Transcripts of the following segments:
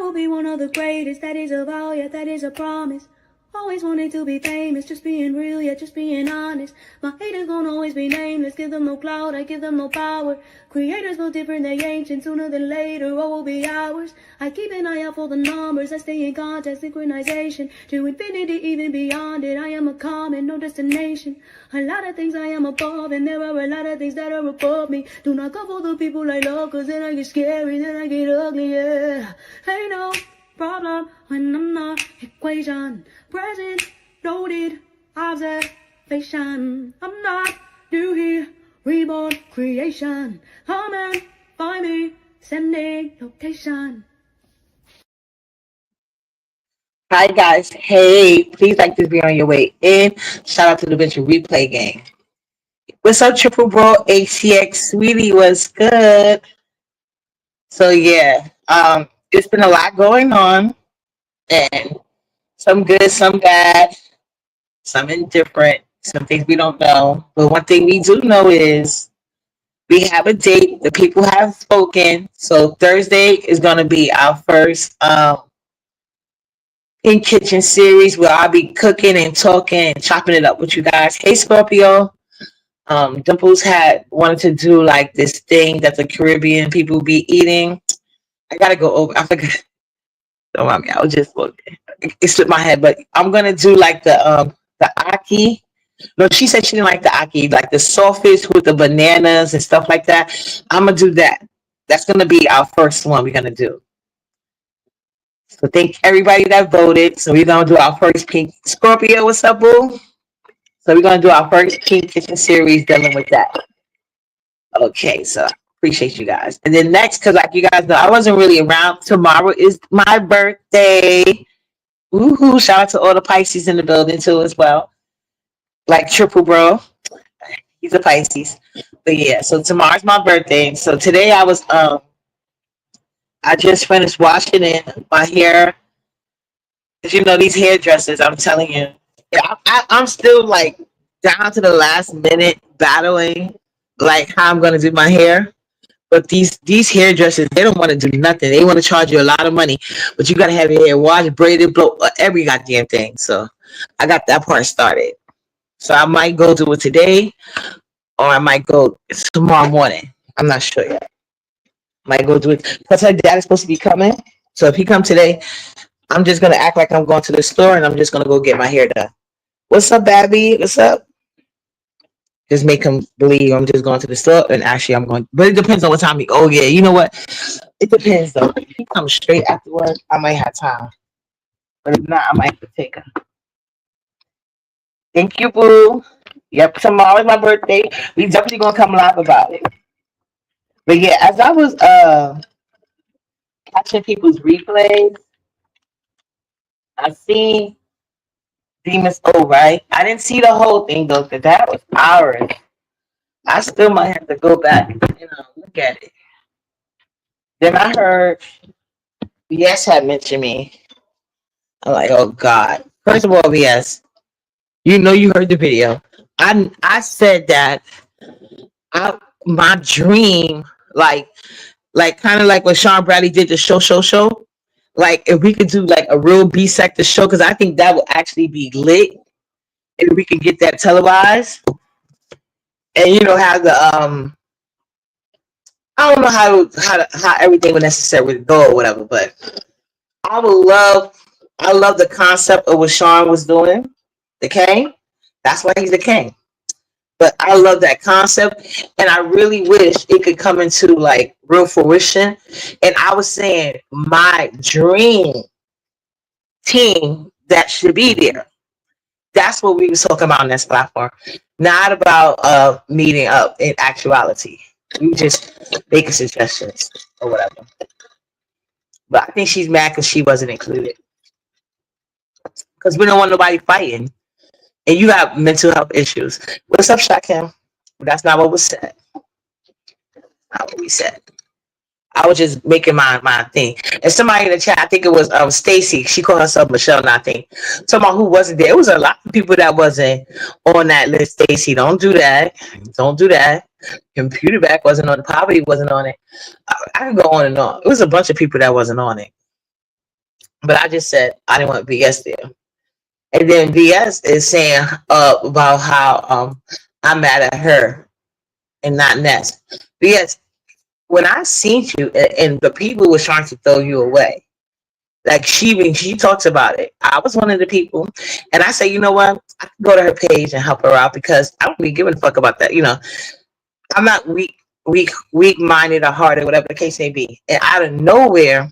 will be one of the greatest. That is a vow, yeah, that is a promise. Always wanting to be famous, just being real, yeah, just being honest. My haters gon' always be nameless, give them no clout, I give them no power. Creators built different, they ancient, sooner than later, what will be ours? I keep an eye out for the numbers, I stay in contact, synchronization. To infinity, even beyond it, I am a common, no destination. A lot of things I am above, and there are a lot of things that are above me. Do not go for the people I love, cause then I get scary, then I get ugly, yeah. Ain't no problem when I'm not equation. Present, noted, observation. I'm not new here, reborn creation. Come and find me, sending location. Hi guys, hey, please like this video on your way in. Shout out to the Venture Replay Gang. What's up, Triple Bro? ACX Sweetie was good. So yeah, it's been a lot going on, and some good, some bad, some indifferent, some things we don't know. But one thing we do know is we have a date. The people have spoken. So Thursday is going to be our first in kitchen series where I'll be cooking and talking and chopping it up with you guys. Hey Scorpio. Dimples had wanted to do like this thing that the Caribbean people be eating. I gotta go over. I forgot. Don't mind me. I was just looking. It slipped my head, but I'm gonna do like the aki. No, she said she didn't like the aki, like the saltfish with the bananas and stuff like that. I'm gonna do that. That's gonna be our first one we're gonna do. So thank everybody that voted. So we're gonna do our first pink Scorpio. What's up, boo? So we're gonna do our first pink kitchen series dealing with that. Okay, so appreciate you guys. And then next, because like you guys know, I wasn't really around. Tomorrow is my birthday. Woohoo! Shout out to all the Pisces in the building too as well. Like Triple Bro. He's a Pisces. But yeah, so tomorrow's my birthday. So today I just finished washing in my hair. Cause you know these hairdressers, I'm telling you. Yeah, I'm still like down to the last minute battling like how I'm gonna do my hair. But these hairdressers, they don't want to do nothing. They want to charge you a lot of money, but you gotta have your hair washed, braided, blow every goddamn thing. So I got that part started. So I might go do it today, or I might go tomorrow morning. I'm not sure yet. Might go do it because her dad is supposed to be coming. So if he come today, I'm just gonna act like I'm going to the store and I'm just gonna go get my hair done. What's up, Babby? What's up? Just make him believe I'm just going to the store, and actually I'm going. But it depends on what time he. Oh yeah, you know what? It depends though. If he comes straight after work, I might have time. But if not, I might have to take him. Thank you, boo. Yep, tomorrow is my birthday. We definitely gonna come live about it. But yeah, as I was catching people's replays, I seen Demon's O, right? I didn't see the whole thing though, because that was hours. I still might have to go back and look at it. Then I heard BS had mentioned me. I'm like, oh God. First of all, BS, you know you heard the video. I said that my dream, like kind of like what Sean Bradley did the show. Like if we could do like a real B sector show, because I think that would actually be lit if we could get that televised. And you know how the I don't know how everything would necessarily go or whatever, but I love the concept of what Sean was doing, the king. That's why he's the king. But I love that concept, and I really wish it could come into like real fruition. And I was saying my dream team that should be there. That's what we was talking about on this platform, not about meeting up in actuality. We were just making suggestions or whatever. But I think she's mad because she wasn't included. Because we don't want nobody fighting. And you have mental health issues. What's up, Shakim? That's not what was said. Not what we said. I was just making my thing. And somebody in the chat, I think it was Stacy. She called herself Michelle, and I think talking about who wasn't there. It was a lot of people that wasn't on that list. Stacy, don't do that. Don't do that. Computer back wasn't on it. Poverty wasn't on it. I could go on and on. It was a bunch of people that wasn't on it. but I just said I didn't want BS there. And then BS is saying about how I'm mad at her and not Ness. BS, when I seen you and the people was trying to throw you away, like when she talks about it, I was one of the people, and I say, you know what, I can go to her page and help her out because I don't be giving a fuck about that. I'm not weak minded or hard or whatever the case may be. And out of nowhere,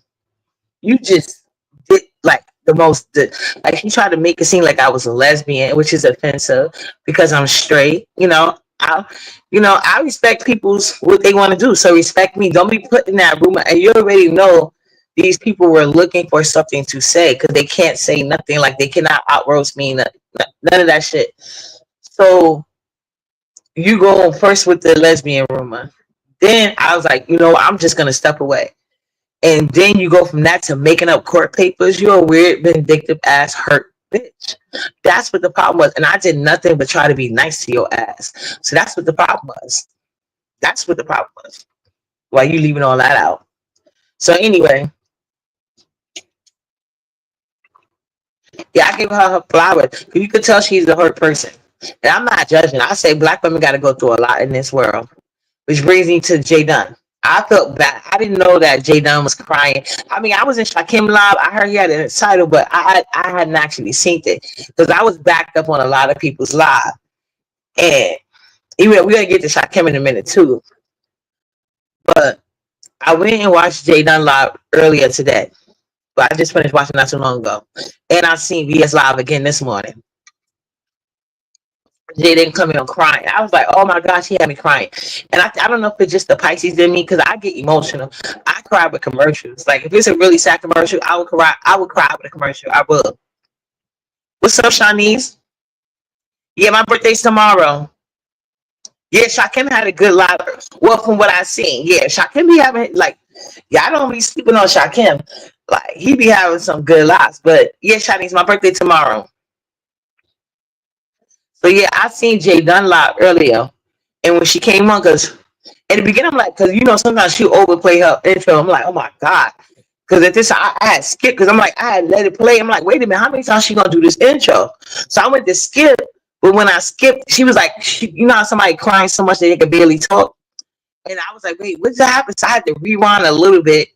you just did like like he tried to make it seem like I was a lesbian, which is offensive because I'm straight. I respect people's what they want to do. So respect me. Don't be put in that room. And you already know these people were looking for something to say because they can't say nothing. Like they cannot out roast me. None of that shit. So you go first with the lesbian rumor. Then I was like, I'm just gonna step away. And then you go from that to making up court papers. You're a weird, vindictive ass, hurt bitch. That's what the problem was. And I did nothing but try to be nice to your ass. So that's what the problem was. That's what the problem was. Why you leaving all that out? So anyway, yeah, I give her flowers. You could tell she's a hurt person. And I'm not judging. I say black women got to go through a lot in this world. Which brings me to Jay Dunn. I felt bad. I didn't know that Jay Dunn was crying. I mean, I was in Shakim live. I heard he had a title, but I hadn't actually seen it because I was backed up on a lot of people's live. And we're gonna get to Shakim in a minute too. But I went and watched Jay Dunn live earlier today. But I just finished watching not too long ago, and I seen VS live again this morning. Jay didn't come in on crying. I was like, oh my gosh, he had me crying. And I don't know if it's just the Pisces in me because I get emotional. I cry with commercials. Like if it's a really sad commercial, I would cry. I would cry with a commercial. I would. What's up, Shanice? Yeah, my birthday's tomorrow. Yeah, Shakim had a good live. Well, from what I seen, yeah, Shakim be having I don't be sleeping on Shakim. Like he be having some good lives. But yeah, Shanice, my birthday tomorrow. So yeah, I seen Jay Dunn live earlier, and when she came on, because at the beginning I'm like, because sometimes she overplay her intro. I'm like, oh my god, because at this I had skipped because I'm like I had let it play. I'm like, wait a minute, how many times she gonna do this intro? So I went to skip, but when I skipped, she was like, how somebody crying so much that they could barely talk, and I was like, wait, what just happened? So I had to rewind a little bit.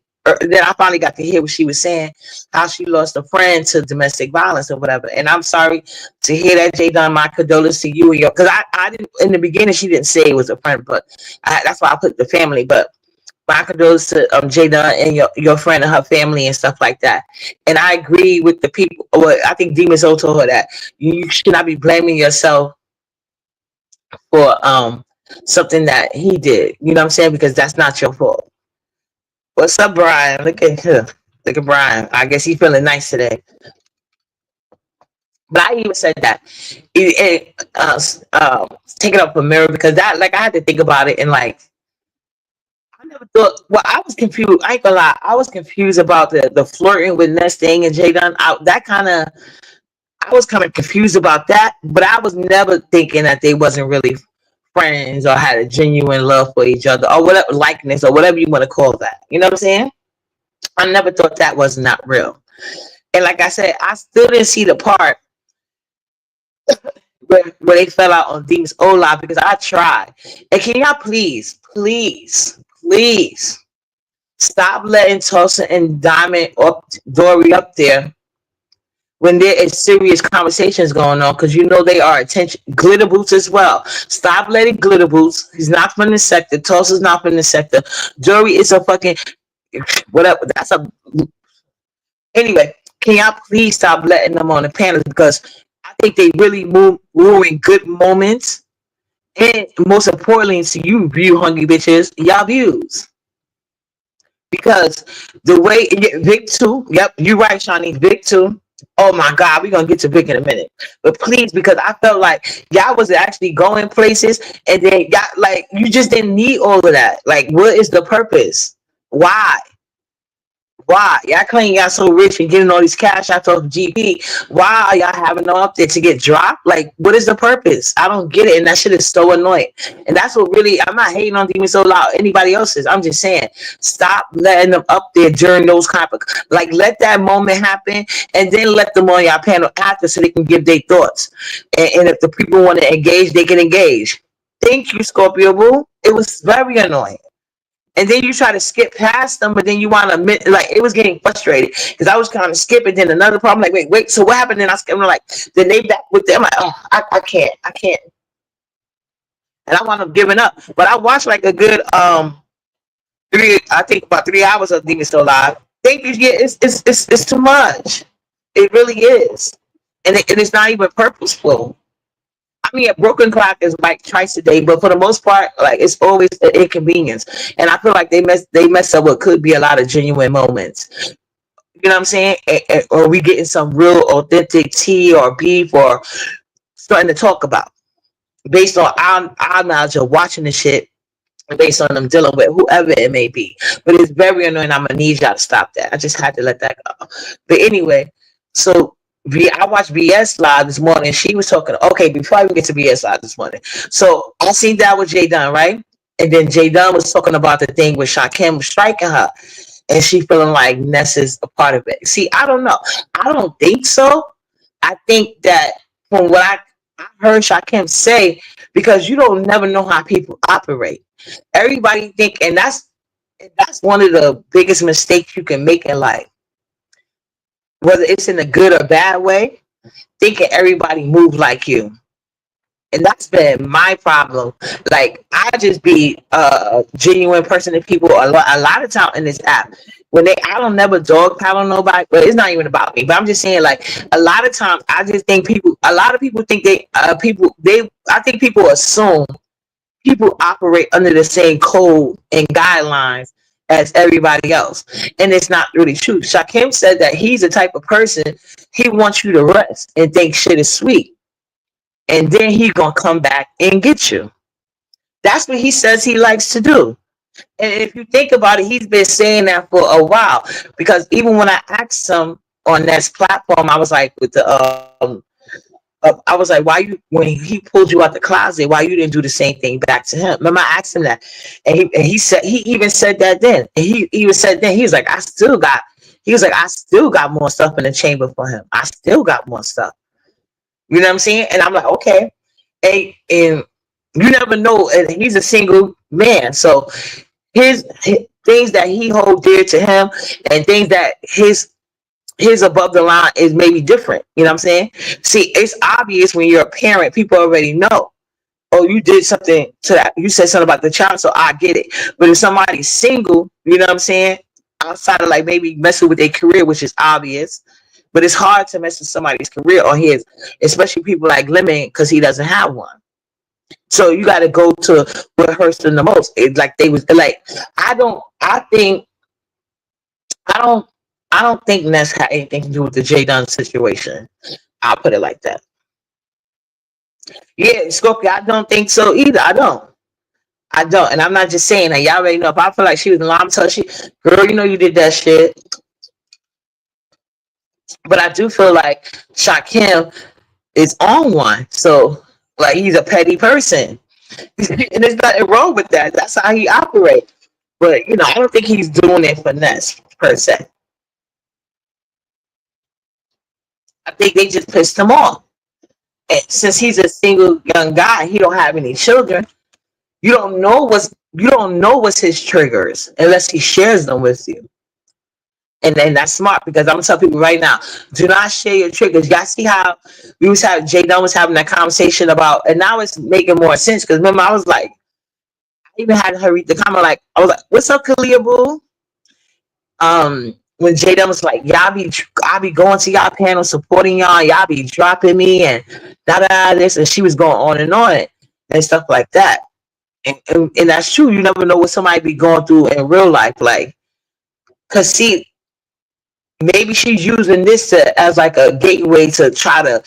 Then I finally got to hear what she was saying, how she lost a friend to domestic violence or whatever. And I'm sorry to hear that, Jay Dunn. My condolences to you and your, because I didn't in the beginning. She didn't say it was a friend, but that's why I put the family. But my condolences to Jay Dunn and your friend and her family and stuff like that. And I agree with the people. Well, I think Demon Soul told her that you should not be blaming yourself for something that he did. You know what I'm saying? Because that's not your fault. What's up, Brian? Look at him. Look at Brian. I guess he's feeling nice today. But I even said that. Take it up a mirror because that, I had to think about it and I never thought. Well, I was confused. I ain't gonna lie. I was confused about the flirting with Ness thing and Jay Dunn. I was kind of confused about that. But I was never thinking that they wasn't really friends or had a genuine love for each other or whatever, likeness or whatever you want to call that. You know what I'm saying? I never thought that was not real. And like I said, I still didn't see the part where they fell out on Demon's old live because I tried. And can y'all please stop letting Tulsa and Diamond or Dory up there when there is serious conversations going on, because they are attention. Glitter Boots as well. Stop letting Glitter Boots. He's not from the sector. Tulsa's not from the sector. Dory is a fucking whatever. Anyway, can y'all please stop letting them on the panels because I think they really ruin good moments. And most importantly, to you view hungry bitches, y'all views. Because the way Vic too, yep, you're right, Shawnee. Vic too. Oh my God, we're gonna get to Vic in a minute. But please, because I felt like y'all was actually going places and then y'all you just didn't need all of that. What is the purpose? Why? Why? Y'all claim y'all so rich and getting all these cash out of GP. Why are y'all having them up there to get dropped? Like, what is the purpose? I don't get it. And that shit is so annoying. And that's what really, I'm not hating on Demon Soul out anybody else's. I'm just saying, stop letting them up there during those kind of, like, let that moment happen and then let them on your panel after so they can give their thoughts. And if the people want to engage, they can engage. Thank you, Scorpio Boo. It was very annoying. And then you try to skip past them, but then you want to, like, it was getting frustrated because I was kind of skipping. Then another problem, like, wait, so what happened? Then I skipped, like, then they back with them. Like, oh, I can't. And I wound up giving up. But I watched like a good, about 3 hours of Demon Soul Live. Thank you, yeah, it's too much. It really is. And it's not even purposeful. I mean, a broken clock is like twice a day, but for the most part, like it's always an inconvenience. And I feel like they mess up what could be a lot of genuine moments. You know what I'm saying? Or we getting some real authentic tea or beef or starting to talk about based on our knowledge of watching the shit, based on them dealing with whoever it may be. But it's very annoying. I'm gonna need y'all to stop that. I just had to let that go. But anyway, so I watched BS Live this morning. She was talking. Okay, before I even get to BS Live this morning, so I seen that with Jay Dunn, right? And then Jay Dunn was talking about the thing with Shakim striking her, and she feeling like Ness is a part of it. See, I don't know. I don't think so. I think that from what I heard Shakim say, because you don't never know how people operate. Everybody think, and that's one of the biggest mistakes you can make in life. Whether it's in a good or bad way, thinking everybody move like you. And that's been my problem. Like, I just be a genuine person to people a lot of time in this app. I don't never dog paddle nobody, but it's not even about me. But I'm just saying, like, a lot of times I just think a lot of people think I think people assume people operate under the same code and guidelines as everybody else, and it's not really true. Shakim said that he's the type of person, he wants you to rest and think shit is sweet, and then he gonna come back and get you. That's what he says he likes to do. And if you think about it, he's been saying that for a while, because even when I asked him on that platform, I was like, with the I was like, when he pulled you out the closet, why you didn't do the same thing back to him? Remember, I asked him that, and he said, he even said that then. And he even said then, he was like, I still got more stuff in the chamber for him. I still got more stuff. You know what I'm saying? And I'm like, okay. And you never know. And he's a single man, so his things that he hold dear to him, and things that his above the line is maybe different. You know what I'm saying? See, it's obvious when you're a parent, people already know. Oh, you did something to that. You said something about the child, so I get it. But if somebody's single, you know what I'm saying? Outside of like maybe messing with their career, which is obvious, but it's hard to mess with somebody's career or his, especially people like Lemon, because he doesn't have one. So you got to go to what hurts them the most. It's like they was like, I don't think Ness had anything to do with the Jay Dunn situation. I'll put it like that. Yeah, Scorpio, I don't think so either. I don't. And I'm not just saying that. Y'all already know. If I feel like she was in line, tell girl, you know you did that shit. But I do feel like Shakim is on one. So, like, he's a petty person. And there's nothing wrong with that. That's how he operates. But, you know, I don't think he's doing it for Ness, per se. I think they just pissed him off. And since he's a single young guy, he don't have any children. You don't know what's his triggers unless he shares them with you. And then that's smart, because I'm gonna tell people right now, do not share your triggers. Y'all see how Jay Dunn was having that conversation about, and now it's making more sense, because remember I was like, I even had her read the comment, like, I was like, what's up, Kalia Boo? When Jay Dunn was like, I be going to y'all panel supporting y'all be dropping me and this, and she was going on and stuff like that. And that's true. You never know what somebody be going through in real life, like, cause see, maybe she's using this as like a gateway to try to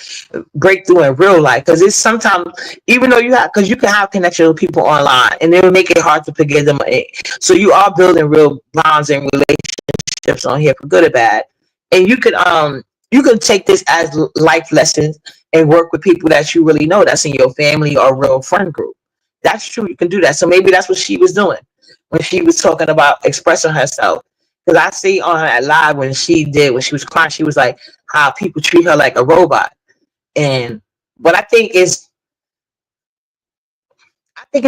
break through in real life. Cause it's sometimes, even though you can have connection with people online, and it will make it hard to forgive them. So you are building real bonds and relationships relationships on here for good or bad, and you can take this as life lessons and work with people that you really know that's in your family or real friend group. That's true. You can do that. So maybe that's what she was doing when she was talking about expressing herself. Because I see on her live when she was crying, she was like how people treat her like a robot. And what I think it's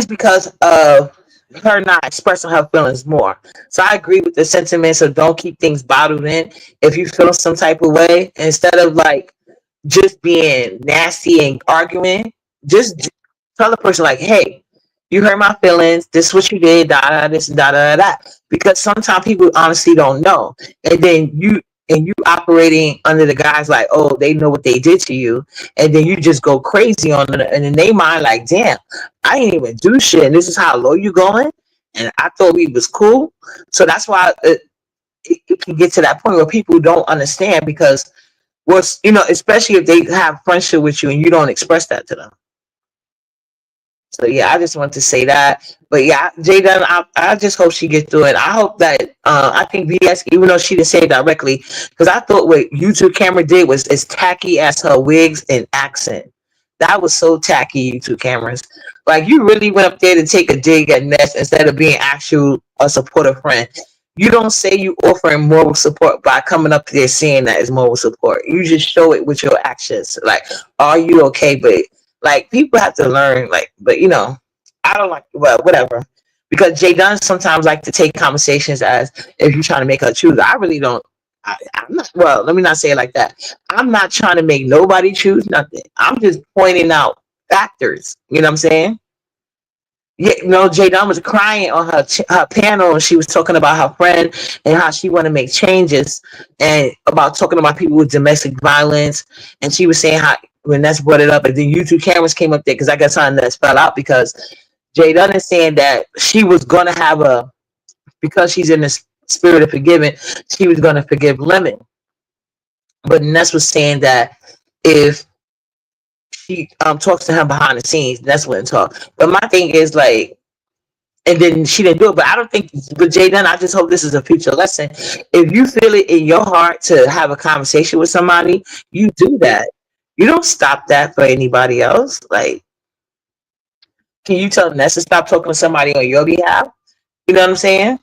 because of her not expressing her feelings more. So I agree with the sentiments of don't keep things bottled in. If you feel some type of way, instead of like just being nasty and arguing, just tell the person like, hey, you hurt my feelings. This is what you did. Da da this da da da. Because sometimes people honestly don't know, and then you operating under the guise like, oh, they know what they did to you, and then you just go crazy on it, and in their mind like, damn, I ain't even do shit, and this is how low you going, and I thought we was cool. So that's why it can get to that point where people don't understand because what's especially if they have friendship with you and you don't express that to them. So yeah, I just want to say that. But yeah, Jada, I just hope she gets through it. I hope that I think VS, even though she didn't say it directly, because I thought what YouTube camera did was as tacky as her wigs and accent. That was so tacky, YouTube cameras. Like you really went up there to take a dig at Ness instead of being actual a supportive friend. You don't say you offering moral support by coming up there saying that is moral support. You just show it with your actions. Like, are you okay? But like people have to learn, like, but I don't like whatever. Because Jay Dunn sometimes like to take conversations as if you're trying to make her choose. I really don't. I'm not. Well, let me not say it like that. I'm not trying to make nobody choose nothing. I'm just pointing out factors. You know what I'm saying? Yeah, Jay Dunn was crying on her panel, and she was talking about her friend and how she want to make changes, and about talking about people with domestic violence. And she was saying how when that's brought it up, and then YouTube cameras came up there because I got something that fell out because Jay Dunn is saying that she was gonna have because she's in the spirit of forgiving, she was gonna forgive Lemon, but Ness was saying that if she talks to him behind the scenes, that's when talk. But my thing is like, and then she didn't do it. But I don't think with Jay Dunn, I just hope this is a future lesson. If you feel it in your heart to have a conversation with somebody, you do that. You don't stop that for anybody else. Like, can you tell Ness to stop talking to somebody on your behalf? You know what I'm saying?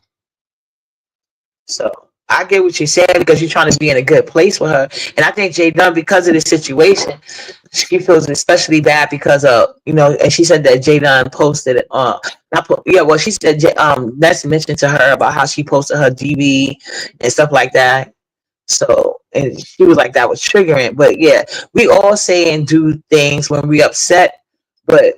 So I get what you're saying because you're trying to be in a good place with her. And I think Jay Dunn, because of this situation, she feels especially bad because of, and she said that Jay Dunn posted it she said Ness mentioned to her about how she posted her DV and stuff like that. So, and she was like, that was triggering. But yeah, we all say and do things when we upset. But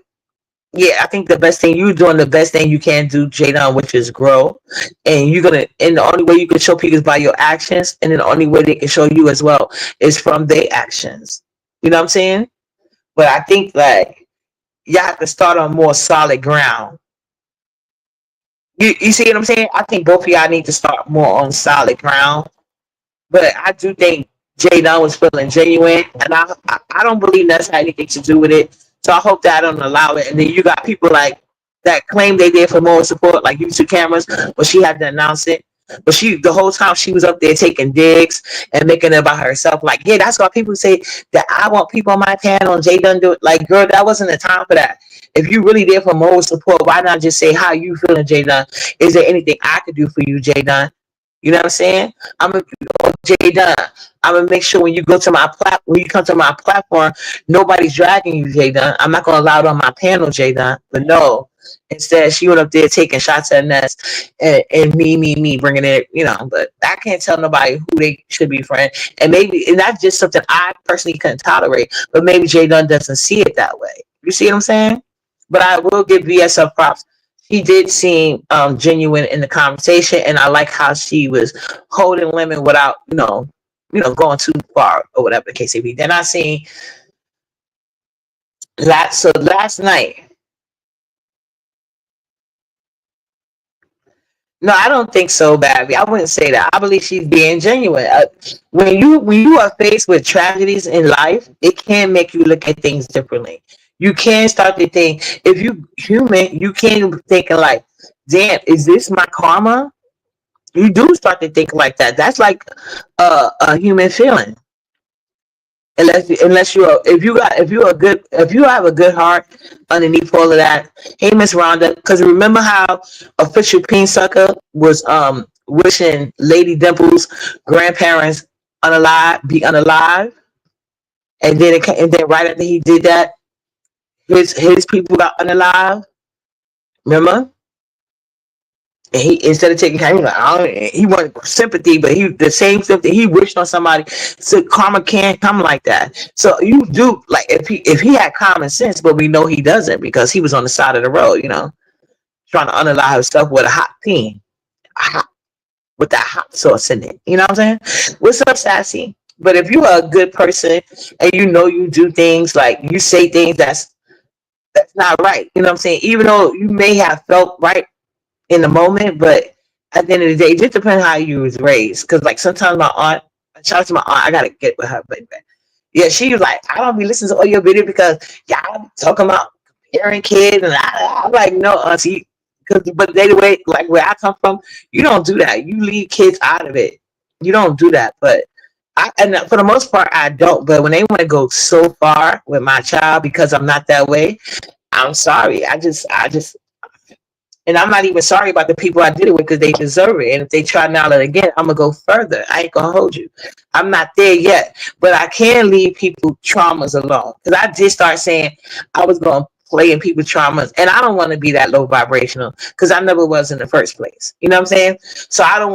yeah, I think the best thing you're doing, the best thing you can do, Jadon, which is grow. And and the only way you can show people is by your actions. And then the only way they can show you as well is from their actions. You know what I'm saying? But I think like y'all have to start on more solid ground. You see what I'm saying? I think both of y'all need to start more on solid ground. But I do think Jadon was feeling genuine. And I don't believe that's had anything to do with it. So I hope that I don't allow it. And then you got people like that claim they did for moral support, like YouTube cameras, but she had to announce it. But the whole time she was up there taking digs and making it about herself. Like, yeah, that's why people say that I want people on my panel and Jay Dunn do it. Like, girl, that wasn't the time for that. If you really there for moral support, why not just say how you feeling, Jay Dunn? Is there anything I could do for you, Jay Dunn? You know what I'm saying? I'm gonna Jay Dunn. I'm gonna make sure when you come to my platform, nobody's dragging you, Jay Dunn. I'm not gonna allow it on my panel, Jay Dunn. But no, instead she went up there taking shots at Ness and me bringing it, But I can't tell nobody who they should be friend, and that's just something I personally couldn't tolerate. But maybe Jay Dunn doesn't see it that way. You see what I'm saying? But I will give VSF props. She did seem genuine in the conversation, and I like how she was holding Lemon without, going too far or whatever the case may be. Then I seen last night. No, I don't think so, Babby. I wouldn't say that. I believe she's being genuine. When you are faced with tragedies in life, it can make you look at things differently. You can start to think, if you human, you can thinking like, damn, is this my karma? You do start to think like that. That's like a human feeling. Unless you're if you're a good if you have a good heart underneath all of that. Hey, Miss Rhonda, because remember how official Peen Sucker was wishing Lady Dimple's grandparents unalive, and then and then right after he did that, his people got unalive. Remember? And he instead of taking time, he was like, he wanted sympathy, but he the same sympathy he wished on somebody. So karma can't come like that. So you do like if he had common sense, but we know he doesn't because he was on the side of the road, trying to unalive himself with a hot peen, hot, with that hot sauce in it. You know what I'm saying? What's up, Sassy? But if you're a good person and you do things like you say things that's not right, you know what I'm saying? Even though you may have felt right in the moment, but at the end of the day, it just depends how you was raised. Because like sometimes my aunt, shout out to my aunt, I gotta get with her, but yeah, she was like, I don't be listening to all your videos because y'all talking about comparing kids, and I'm like, no, auntie, but they the way like where I come from, you don't do that. You leave kids out of it. You don't do that, but. And for the most part, I don't. But when they want to go so far with my child because I'm not that way, I'm sorry. And I'm not even sorry about the people I did it with because they deserve it. And if they try now and again, I'm gonna go further. I ain't gonna hold you. I'm not there yet, but I can leave people traumas alone because I did start saying I was gonna play in people's traumas, and I don't want to be that low vibrational because I never was in the first place. You know what I'm saying? So I don't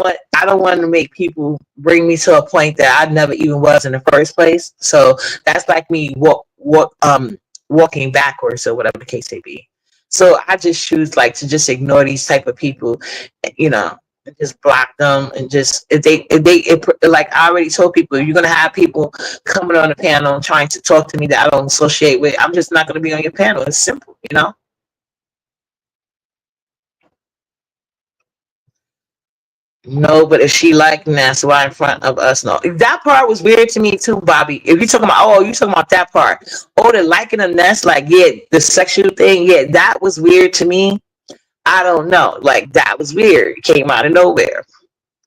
want to make people bring me to a point that I never even was in the first place. So that's like me walking backwards or whatever the case may be. So I just choose like to just ignore these type of people, you know, and just block them and just like I already told people, you're gonna have people coming on the panel trying to talk to me that I don't associate with. I'm just not gonna be on your panel. It's simple, you know. No, but if she like that's why in front of us, no. That part was weird to me too, Bobby. If you talking about, oh, you talking about that part, oh, the liking the nest, like yeah, the sexual thing, yeah, that was weird to me. I don't know. Like that was weird. It came out of nowhere.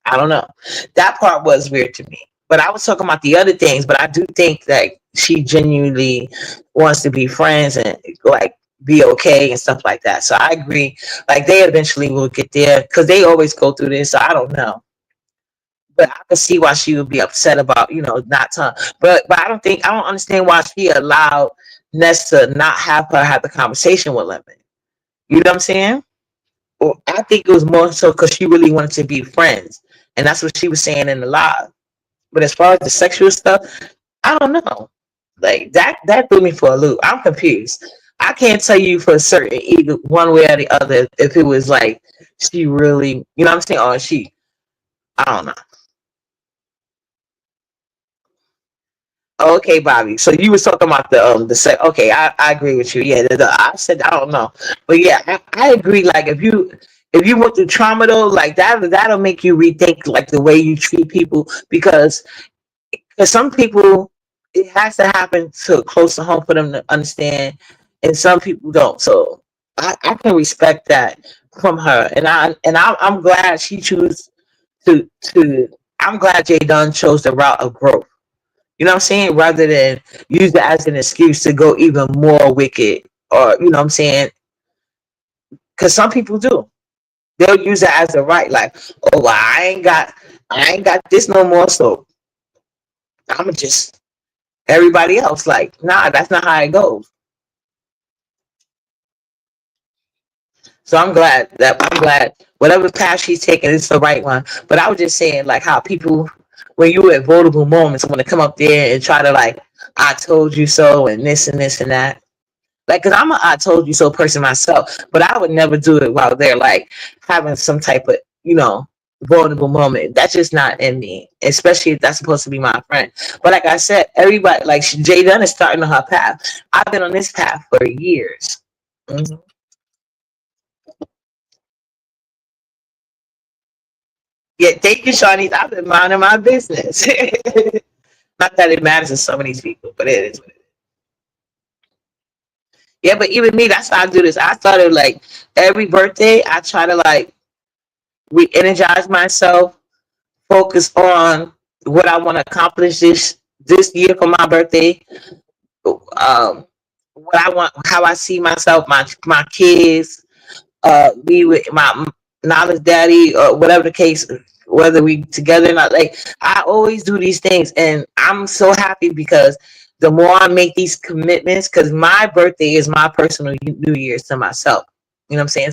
I don't know. That part was weird to me. But I was talking about the other things. But I do think that she genuinely wants to be friends and like be okay and stuff like that. So I agree. Like they eventually will get there because they always go through this. So I don't know. But I can see why she would be upset about, not time. But I don't understand why she allowed Ness to not have her have the conversation with Lemon. You know what I'm saying? Well, I think it was more so because she really wanted to be friends, and that's what she was saying in the live. But as far as the sexual stuff, I don't know. Like that threw me for a loop. I'm confused. I can't tell you for certain either one way or the other if it was like she really, you know what I'm saying, or she, I don't know. Okay, Bobby. So you was talking about the sex. Okay, I agree with you. Yeah, I said I don't know, but yeah, I agree. Like if you went through trauma though, like that'll make you rethink like the way you treat people because some people it has to happen to close to home for them to understand, and some people don't. So I can respect that from her, I'm glad she chose to. I'm glad Jay Dunn chose the route of growth. You know what I'm saying? Rather than use it as an excuse to go even more wicked, or you know what I'm saying? Because some people do. They'll use it as a right, like, oh, well, I ain't got this no more, so I'ma just everybody else. Like, nah, that's not how it goes. So I'm glad whatever path she's taking is the right one. But I was just saying, like, how people when you at vulnerable moments want to come up there and try to like, I told you so, and this and this and that. Like, cause I'm a I told you so person myself, but I would never do it while they're like having some type of, vulnerable moment. That's just not in me, especially if that's supposed to be my friend. But like I said, everybody, like Jay Dunn is starting on her path. I've been on this path for years. Mhm. Yeah, thank you, Shawnee. I've been minding my business. Not that it matters to some of these people, but it is what it is. Yeah, but even me, that's how I do this. I started like every birthday, I try to like re-energize myself, focus on what I want to accomplish this year for my birthday. What I want, how I see myself, my kids, be with my knowledge daddy, or whatever the case, whether we together or not. Like, I always do these things, and I'm so happy because the more I make these commitments, because my birthday is my personal New Year's to myself. You know what I'm saying?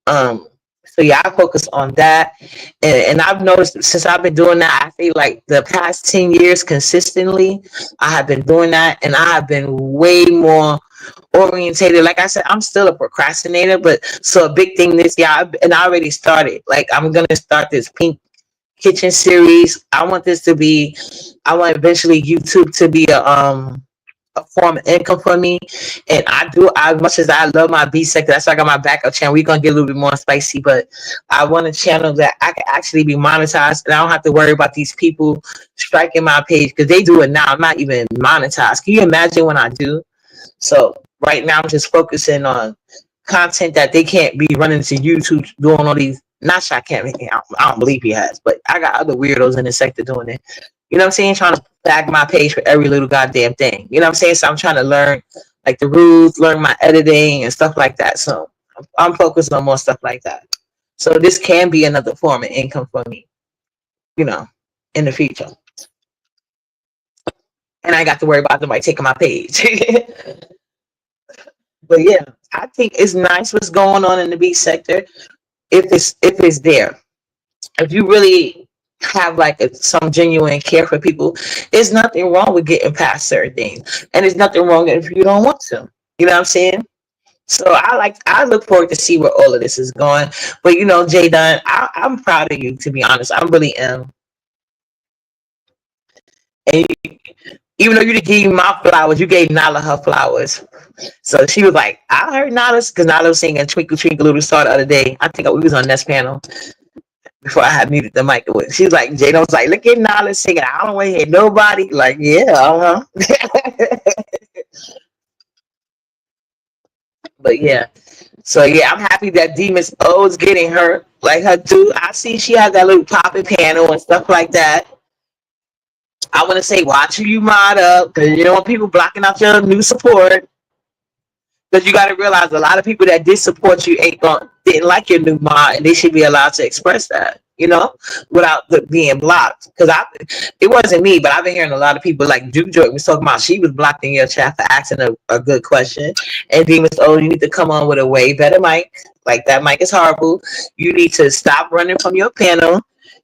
Um, so yeah, I focus on that, and I've noticed since I've been doing that, I feel like the past 10 years consistently, I have been doing that, and I have been way more orientated. Like I said, I'm still a procrastinator, but so a big thing this year, and I already started. Like, I'm gonna start this pink kitchen series. I want eventually YouTube to be a form of income for me. And I do, as much as I love my B sector, that's why I got my backup channel. We're gonna get a little bit more spicy, but I want a channel that I can actually be monetized, and I don't have to worry about these people striking my page, because they do it now. I'm not even monetized. Can you imagine when I do? So right now I'm just focusing on content that they can't be running to YouTube doing all these. Not sure I can't. I don't believe he has, but I got other weirdos in the sector doing it. You know what I'm saying? Trying to bag my page for every little goddamn thing. You know what I'm saying? So I'm trying to learn like the rules, learn my editing and stuff like that. So I'm focused on more stuff like that. So this can be another form of income for me, you know, in the future. And I got to worry about somebody taking my page. But yeah, I think it's nice what's going on in the beat sector if it's there. If you really have like some genuine care for people, there's nothing wrong with getting past certain things, and there's nothing wrong if you don't want to. You know what I'm saying? So I look forward to see where all of this is going. But you know, Jay Dunn, I'm proud of you, to be honest. I really am. And even though you didn't give my flowers, you gave Nala her flowers. So she was like, I heard Nala's, because Nala was singing Twinkle Twinkle Little Star the other day. I think we was on this panel before I had muted the mic. She was like, Jada was like, look at Nala singing. I don't want to hear nobody. Like, yeah, But yeah. So yeah, I'm happy that Demon's O is getting her like her too. I see she has that little popping panel and stuff like that. I want to say, watch who you mod up, because you don't want people blocking out your new support. Because you got to realize a lot of people that did support you didn't like your new mod, and they should be allowed to express that, you know, without being blocked. Because it wasn't me, but I've been hearing a lot of people like Juke Joy was talking about she was blocked in your chat for asking a good question. And Demons, oh, you need to come on with a way better mic. Like, that mic is horrible. You need to stop running from your panel.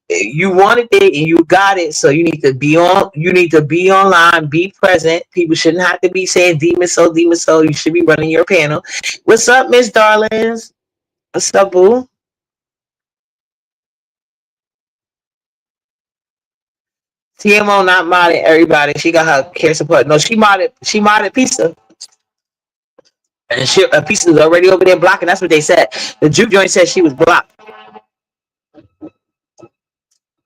You wanted it and you got it, so you need to be online, be present. People shouldn't have to be saying demon soul. You should be running your panel. What's up, Miss Darlings? What's up, boo? TMO not modded everybody. She got her care support. No, she modded Pizza. And Pizza's already over there blocking. That's what they said. The juke joint said she was blocked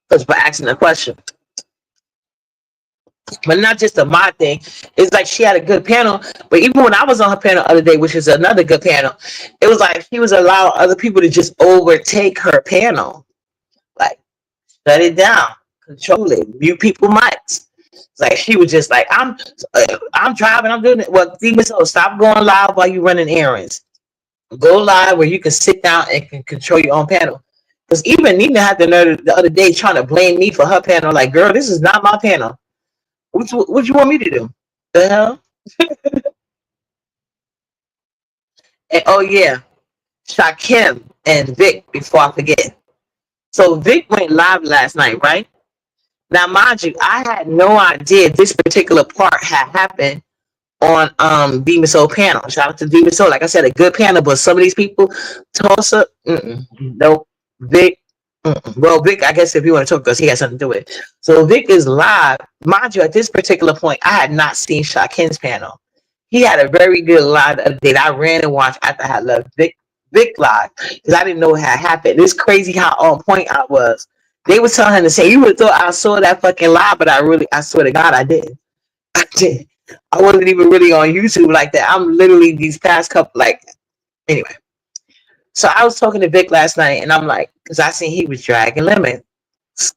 because for asking a question. But not just a mod thing. It's like she had a good panel. But even when I was on her panel the other day, which is another good panel, it was like she was allowing other people to just overtake her panel. Like, shut it down, control it, mute people mics. Like, she was just like, I'm driving, I'm doing it. Well, so stop going live while you're running errands. Go live where you can sit down and can control your own panel. Because even Nina had the nerve the other day trying to blame me for her panel. Like, girl, this is not my panel. What you want me to do? The hell? And oh yeah, Shakim and Vic, before I forget. So Vic went live last night, right? Now, mind you, I had no idea this particular part had happened on Demon Soul panel. Shout out to Demon Soul. Like I said, a good panel, but some of these people, Tulsa, nope. Vic, well, Vic, I guess if you want to talk, because he has something to do with it. So Vic is live. Mind you, at this particular point, I had not seen Shakim's panel. He had a very good live that I ran and watched after I had left Vic live, because I didn't know what had happened. It's crazy how on point I was. They were telling him to say, you would have thought I saw that fucking live, but I swear to God, I did. I did. I wasn't even really on YouTube like that. I'm literally these past couple, like, anyway. So I was talking to Vic last night, and I'm like, because I seen he was dragging Lemon,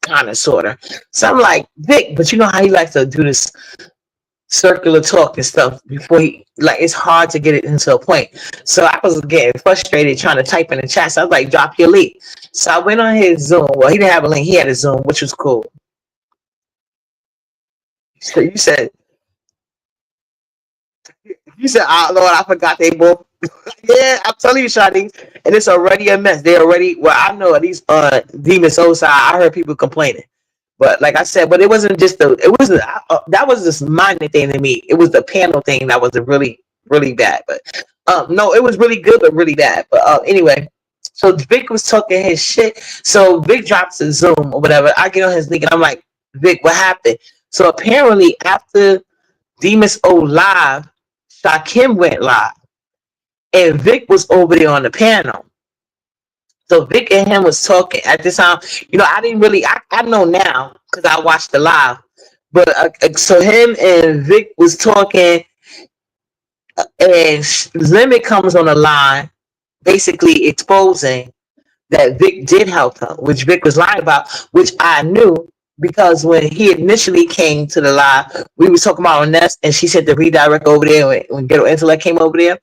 kind of, sort of. So I'm like, Vic, but you know how he likes to do this circular talk and stuff before he, like, it's hard to get it into a point. So I was getting frustrated trying to type in the chat. So I was like, drop your link. So I went on his Zoom. Well, he didn't have a link. He had a Zoom, which was cool. So you said, oh Lord, I forgot they both. Yeah, I'm telling you, Shadi, and it's already a mess. They already, well, I know at least on Demon Soul side, I heard people complaining. But like I said, but it wasn't just that was this minor thing to me. It was the panel thing that was really, really bad. But no, it was really good, but really bad. But anyway, so Vic was talking his shit. So Vic drops a Zoom or whatever. I get on his link and I'm like, Vic, what happened? So apparently after Demon's O live, Shakim went live. And Vic was over there on the panel. So Vic and him was talking at this time. You know, I didn't really, I know now because I watched the live. But so him and Vic was talking, and Limit comes on the line, basically exposing that Vic did help him, which Vic was lying about, which I knew because when he initially came to the live, we were talking about Ness, and she said the redirect over there when Ghetto Intellect came over there.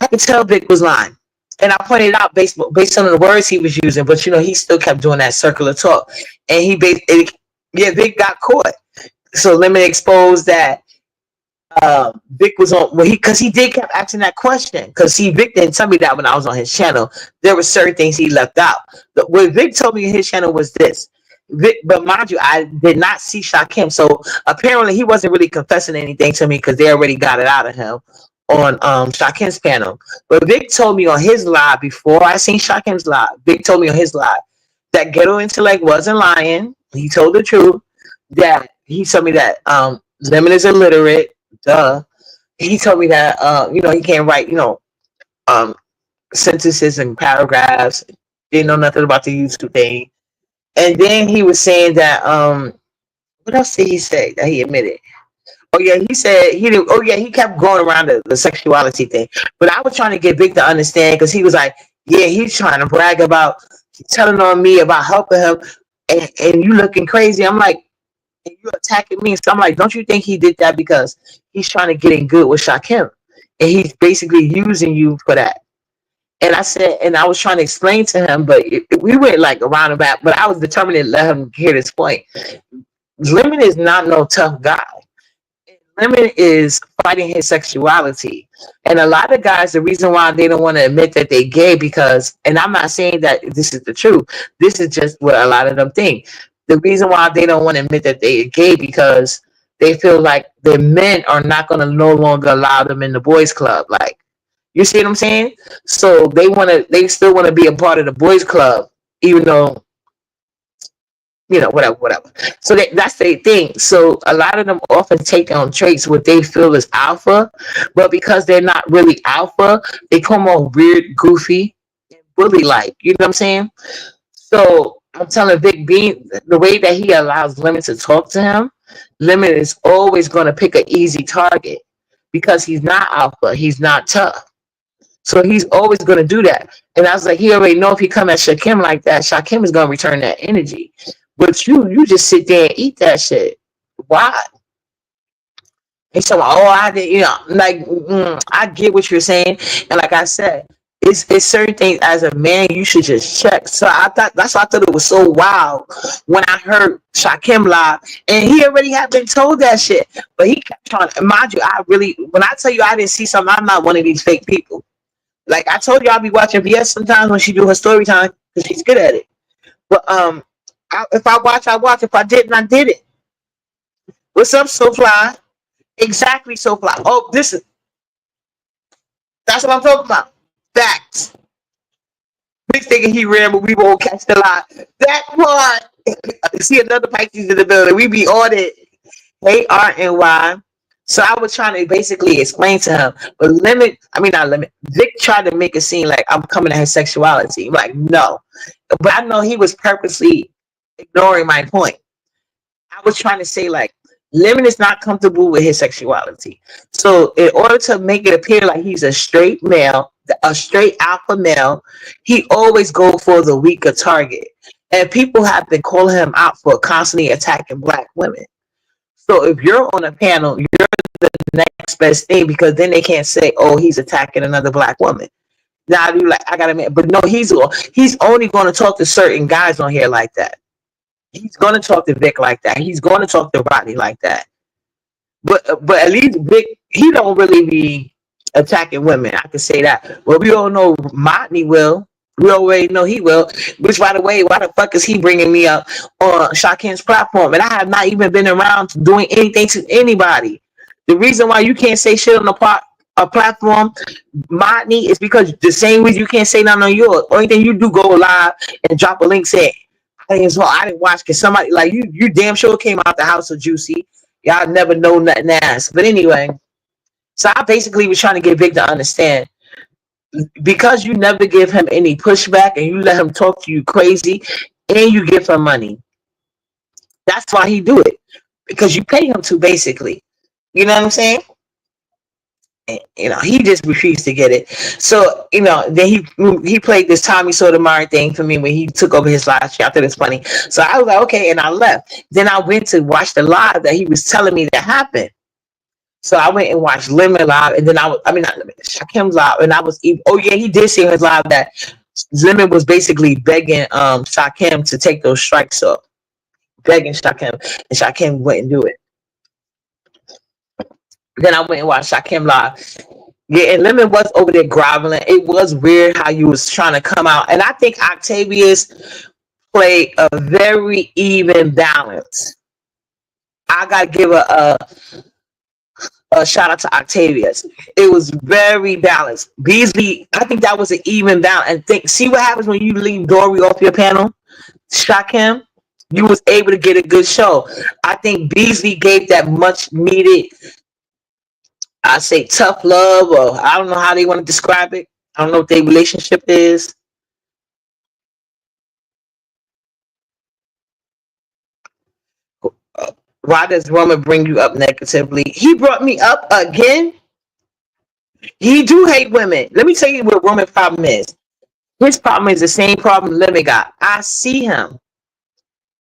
I could tell Vic was lying. And I pointed out based on the words he was using, but you know, he still kept doing that circular talk. And Vic got caught. So Lemon exposed that Vic was on because he did kept asking that question. Because Vic didn't tell me that when I was on his channel. There were certain things he left out. But what Vic told me in his channel was this. Vic, but mind you, I did not see Shakim. So apparently he wasn't really confessing anything to me because they already got it out of him on Shakim's panel. But Vic told me on his live before I seen Shakim's live. Vic told me on his live that Ghetto Intellect wasn't lying. He told the truth. That he told me that Lemon is illiterate. Duh. He told me that you know, he can't write, you know, sentences and paragraphs. Didn't know nothing about the YouTube thing. And then he was saying that what else did he say that he admitted? Oh yeah, he said he didn't. Oh yeah, he kept going around the sexuality thing. But I was trying to get Vic to understand because he was like, yeah, he's trying to brag about telling on me about helping him, and you looking crazy. I'm like, and you attacking me. So I'm like, don't you think he did that because he's trying to get in good with Shakim, and he's basically using you for that? And I said, and I was trying to explain to him, but we went like around and back. But I was determined to let him hear this point. Lemon is not no tough guy. Lemon is fighting his sexuality. And a lot of guys, the reason why they don't want to admit that they gay because, and I'm not saying that this is the truth, this is just what a lot of them think. The reason why they don't want to admit that they are gay because they feel like the men are not going to no longer allow them in the boys club. Like, you see what I'm saying? So they still want to be a part of the boys club, even though, you know, whatever. So that's their thing. So a lot of them often take on traits what they feel is alpha, but because they're not really alpha, they come off weird, goofy, and bully-like. You know what I'm saying? So I'm telling Vic, being the way that he allows Lemon to talk to him, Lemon is always going to pick an easy target because he's not alpha, he's not tough. So he's always going to do that. And I was like, he already know if he come at Shakim like that, Shakim is going to return that energy. But you just sit there and eat that shit. Why? And so, I did, you know, like, I get what you're saying. And like I said, it's certain things as a man you should just check. So that's why I thought it was so wild when I heard Shakim live, and he already had been told that shit. But he kept trying to, mind you, when I tell you I didn't see something, I'm not one of these fake people. Like I told you, I'll be watching BS sometimes when she do her story time because she's good at it. But if I watch, I watch. If I didn't, I did it. What's up, SoFly? Exactly, SoFly. Oh, that's what I'm talking about. Facts. Big thinking he ran, but we won't catch the lie. That part. See another Pisces in the building. We be on it. Hey, R and Y. So I was trying to basically explain to him, but Vic tried to make it seem like I'm coming at his sexuality. I'm like, no. But I know he was purposely ignoring my point. I was trying to say, like, Lemon is not comfortable with his sexuality. So in order to make it appear like he's a straight male, a straight alpha male. He always go for the weaker target. And people have been calling him out for constantly attacking black women. So if you're on a panel, you're the next best thing, because then they can't say, "Oh, he's attacking another black woman." Now you like, I gotta admit, but no, he's only going to talk to certain guys on here like that. He's going to talk to Vic like that. He's going to talk to Rodney like that. But at least Vic, he don't really be attacking women. I can say that. Well, we all know Rodney will. We already know he will. Which, by the way, why the fuck is he bringing me up on Shakim's platform? And I have not even been around doing anything to anybody. The reason why you can't say shit on a platform, Rodney, is because the same reason you can't say nothing on yours. Only thing you do, go live and drop a link saying, I didn't watch, because somebody like you damn sure came out the house of Juicy. Y'all never know nothing ass. But anyway, so I basically was trying to get Vic to understand, because you never give him any pushback and you let him talk to you crazy and you give him money. That's why he do it, because you pay him to, basically. You know what I'm saying? And, he just refused to get it. So, then he played this Tommy Sotomayor thing for me when he took over his live show. I thought it's funny. So I was like, okay, and I left. Then I went to watch the live that he was telling me that happened. So I went and watched Lemon live, and then not Lemon, Shakim's live, and I was, he did say in his live that Lemon was basically begging Shakim to take those strikes off, begging Shakim, and Shakim wouldn't do it. Then I went and watched Shakim live. Yeah, and Lemon was over there groveling. It was weird how you was trying to come out, and I think Octavius played a very even balance. I gotta give a shout out to Octavius. It was very balanced. Beasley, I think that was an even balance. And see what happens when you leave Dory off your panel? Shakim, you was able to get a good show. I think Beasley gave that much needed, I say, tough love, or I don't know how they want to describe it. I don't know what their relationship is. Why does Roman bring you up negatively? He brought me up again. He do hate women. Let me tell you what Roman's problem is. His problem is the same problem Lemon got. I see him.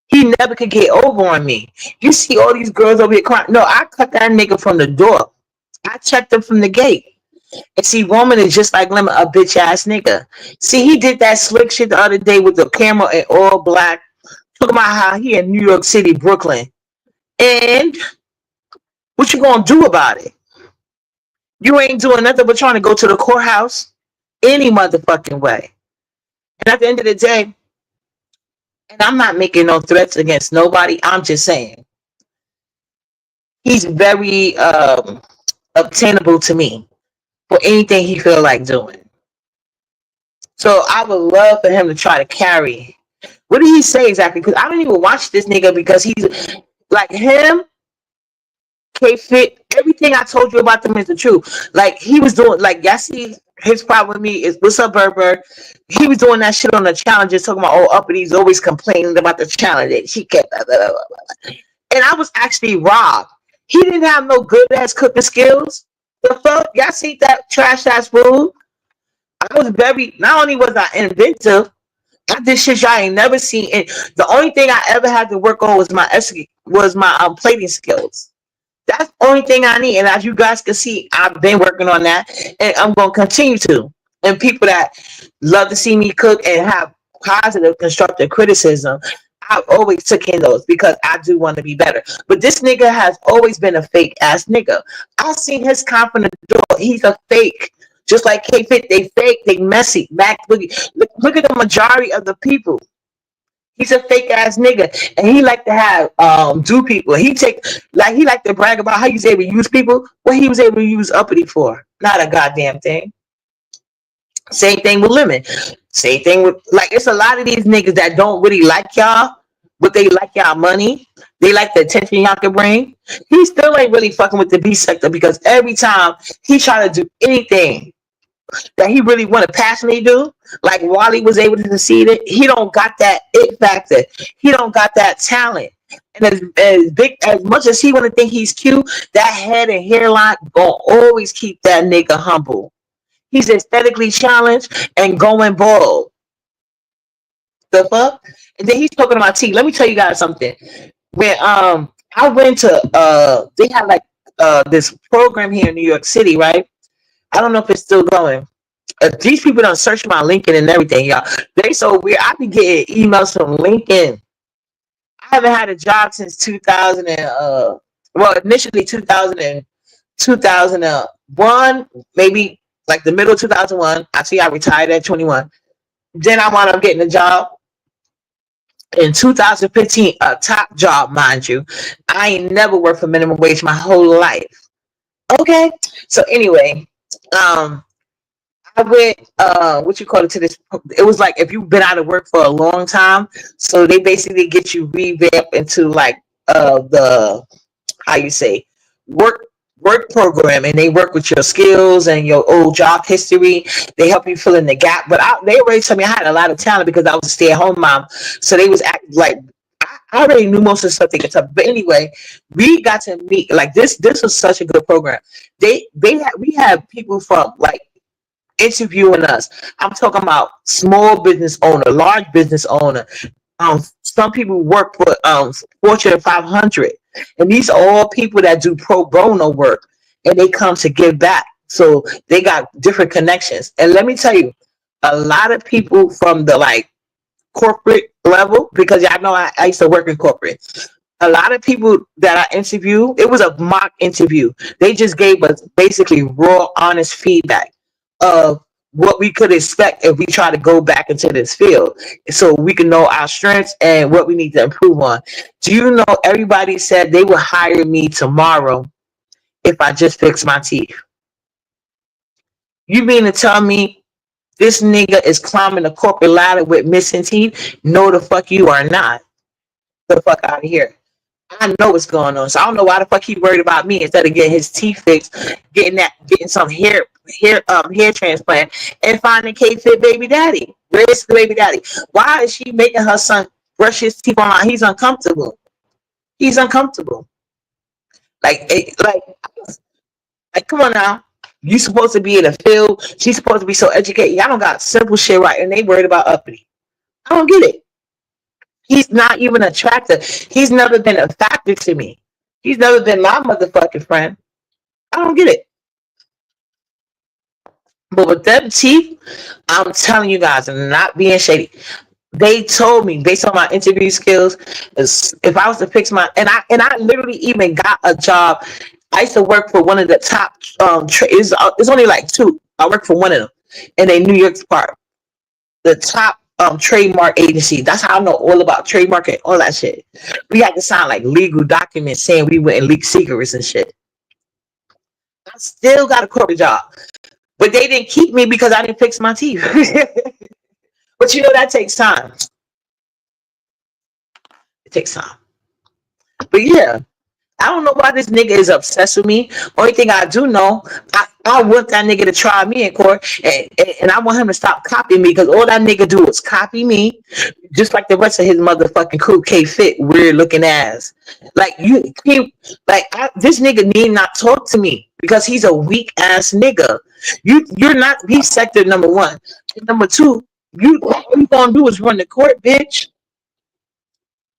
He never could get over on me. You see all these girls over here crying. No, I cut that nigga from the door. I checked him from the gate. And see, Roman is just like Lemon, a bitch ass nigga. See, he did that slick shit the other day with the camera and all black. Talk about how he in New York City, Brooklyn. And what you gonna do about it? You ain't doing nothing but trying to go to the courthouse any motherfucking way. And at the end of the day, and I'm not making no threats against nobody, I'm just saying, he's very obtainable to me for anything he feel like doing. So I would love for him to try to carry. What did he say exactly? Because I don't even watch this nigga, because he's like him, K-Fit, everything I told you about them is the truth. Like he was doing, like y'all see his problem with me is, what's up, Berber? He was doing that shit on the challenges, talking about, Uppity always complaining about the challenge. She kept blah, blah, blah, blah. And I was actually robbed. He didn't have no good ass cooking skills. The fuck? Y'all see that trash ass food? I was very, not only was I inventive, I did shit y'all ain't never seen. And the only thing I ever had to work on was my plating skills. That's the only thing I need. And as you guys can see, I've been working on that, and I'm going to continue to. And people that love to see me cook and have positive, constructive criticism, I've always took in those, because I do want to be better. But this nigga has always been a fake ass nigga. I've seen his comment from the door. He's a fake. Just like K-Fit, they fake, they messy. Mac Boogie. Look at the majority of the people. He's a fake ass nigga, and he like to have do people. He like to brag about how he's able to use people. What he was able to use Uppity for? Not a goddamn thing. Same thing with Lemon. Same thing with, like, it's a lot of these niggas that don't really like y'all, but they like y'all money. They like the attention y'all can bring. He still ain't really fucking with the B sector, because every time he try to do anything that he really want to passionately do, like Wally was able to succeed it, he don't got that it factor. He don't got that talent. And as much as he want to think he's cute, that head and hairline gonna always keep that nigga humble. He's aesthetically challenged and going bald. The fuck? And then he's talking about tea. Let me tell you guys something. When I went to they had like this program here in New York City, right? I don't know if it's still going. These people don't search my LinkedIn and everything, y'all. They so weird. I be getting emails from LinkedIn. I haven't had a job since 2000 and well, initially 2000 and 2001, maybe like the middle of 2001. Actually, I retired at 21. Then I wound up getting a job in 2015, a top job, mind you. I ain't never worked for minimum wage my whole life. Okay, so anyway, I went what you call it to this. It was like if you've been out of work for a long time, so they basically get you revamped into like the how you say work program, and they work with your skills and your old job history. They help you fill in the gap. But they already told me I had a lot of talent because I was a stay-at-home mom, so they was like I already knew most of the stuff they could tell. But anyway, we got to meet like this. This was such a good program. We had people from like interviewing us. I'm talking about small business owner, large business owner. Some people work for Fortune 500, and these are all people that do pro bono work, and they come to give back. So they got different connections. And let me tell you, a lot of people from the like corporate level, because y'all know I used to work in corporate. A lot of people that I interviewed, it was a mock interview. They just gave us basically raw, honest feedback of what we could expect if we try to go back into this field, so we can know our strengths and what we need to improve on. Do you know everybody said they would hire me tomorrow if I just fix my teeth? You mean to tell me this nigga is climbing the corporate ladder with missing teeth? No, the fuck you are not. Get the fuck out of here. I know what's going on, so I don't know why the fuck he worried about me instead of getting his teeth fixed, getting some hair transplant, and finding K-Fit baby daddy. Where's the baby daddy? Why is she making her son brush his teeth online? He's uncomfortable. He's uncomfortable. Like, come on now. You supposed to be in the field. She's supposed to be so educated. Y'all don't got simple shit right, and they worried about uppity. I don't get it. He's not even attractive. He's never been a factor to me. He's never been my motherfucking friend. I don't get it. But with them teeth, I'm telling you guys, I'm not being shady. They told me based on my interview skills, if I was to fix my and I literally even got a job. I used to work for one of the top it's only like two. I worked for one of them in a New York part. The top trademark agency. That's how I know all about trademark and all that shit. We had to sign like legal documents saying we wouldn't leak secrets and shit. I still got a corporate job, but they didn't keep me because I didn't fix my teeth. But you know that takes time. It takes time. But yeah, I don't know why this nigga is obsessed with me. Only thing I do know, I want that nigga to try me in court, and I want him to stop copying me, because all that nigga do is copy me, just like the rest of his motherfucking crew. K-Fit, weird looking ass. Like this nigga need not talk to me because he's a weak ass nigga. You're not. He's sector number one. And number two, all you gonna do is run the court, bitch.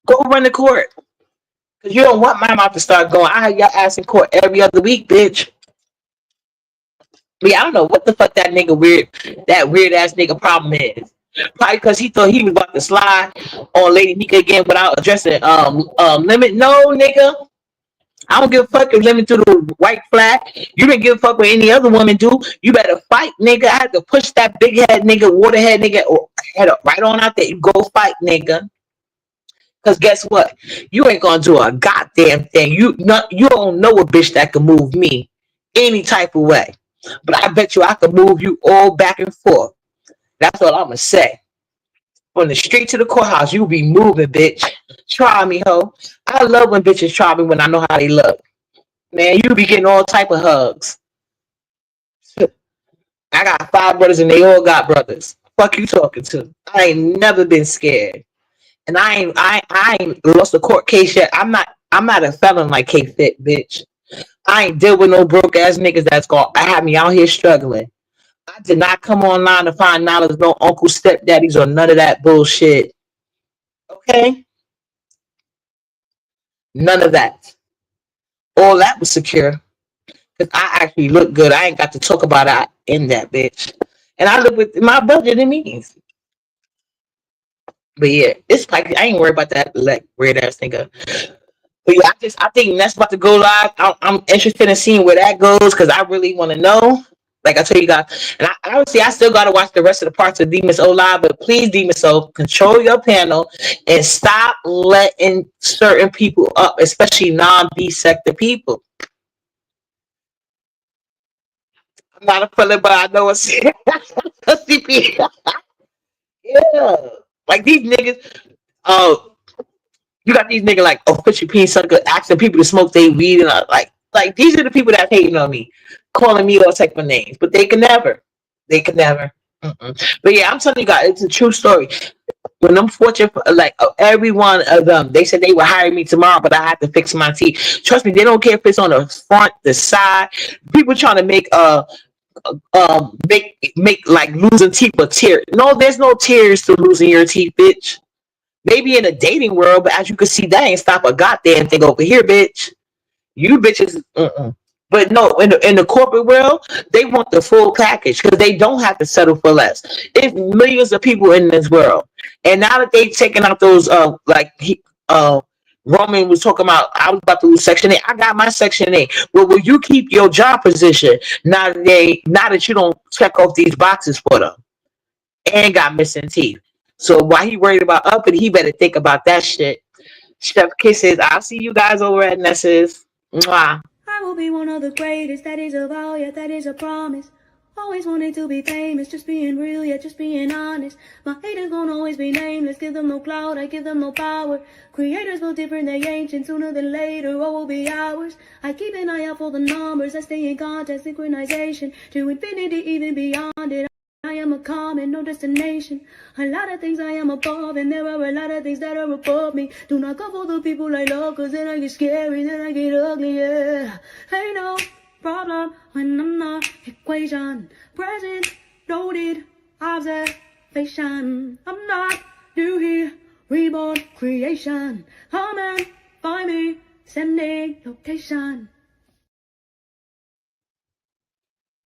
Go run the court. Cause you don't want my mouth to start going. I have your ass in court every other week, bitch. I mean, I don't know what the fuck that weird ass nigga problem is. Probably because he thought he was about to slide on Lady Nika again without addressing Limit. No, nigga. I don't give a fuck if Limit threw the white flag. You didn't give a fuck what any other woman do. You better fight, nigga. I had to push that big head nigga, waterhead nigga, or head up right on out there. You go fight, nigga. Because guess what? You ain't gonna do a goddamn thing. You don't know a bitch that can move me any type of way. But I bet you I can move you all back and forth. That's what I'm gonna say. From the street to the courthouse, you be moving, bitch. Try me, ho. I love when bitches try me when I know how they look. Man, you be getting all type of hugs. I got 5 brothers and they all got brothers. Fuck you talking to? I ain't never been scared. And I ain't lost a court case yet. I'm not a felon like K-Fit, bitch. I ain't deal with no broke ass niggas that's gonna have me out here struggling. I did not come online to find knowledge, no uncle, stepdaddies, or none of that bullshit. Okay? None of that. All that was secure. Because I actually look good. I ain't got to talk about it in that bitch. And I look with my budget and means. But yeah, it's like I ain't worried about that like weird ass nigga. But yeah, I think that's about to go live. I'm interested in seeing where that goes because I really want to know. Like I tell you guys, and obviously I still got to watch the rest of the parts of Demons O Live. But please, Demons O, control your panel and stop letting certain people up, especially non-B sector people. I'm not a fella, but I know what's CP. Yeah, like these niggas. Oh, you got these niggas like Fishy P Sucker asking people to smoke their weed and like these are the people that hating on me, calling me all type of names, but they can never. They can never. Mm-mm. But yeah, I'm telling you guys, it's a true story. When I'm fortunate, like every one of them, they said they would hire me tomorrow, but I have to fix my teeth. Trust me, they don't care if it's on the front, the side. People trying to make like losing teeth a tear. No, there's no tears to losing your teeth, bitch. Maybe in a dating world, but as you can see, that ain't stop a goddamn thing over here, bitch. You bitches, but no, in the corporate world, they want the full package because they don't have to settle for less. There's millions of people in this world, and now that they've taken out those Roman was talking about, I was about to lose Section 8. I got my Section 8. Well, will you keep your job position now that you don't check off these boxes for them and got missing teeth? So while he worried about upping, he better think about that shit. Chef Kisses. I'll see you guys over at Ness's. Mwah. I will be one of the greatest, that is a vow, yeah, that is a promise. Always wanted to be famous, just being real, yeah, just being honest. My haters gon' always be nameless, give them no clout, I give them no power. Creators will different, they ancient, sooner than later, what will be ours? I keep an eye out for the numbers, I stay in contact, synchronization, to infinity, even beyond it. I am a common, no destination. A lot of things I am above, and there are a lot of things that are above me. Do not go for the people I love, cause then I get scary, then I get ugly, yeah. Ain't no problem when I'm not equation. Present, noted, observation. I'm not new here, reborn creation. Come and find me, sending location.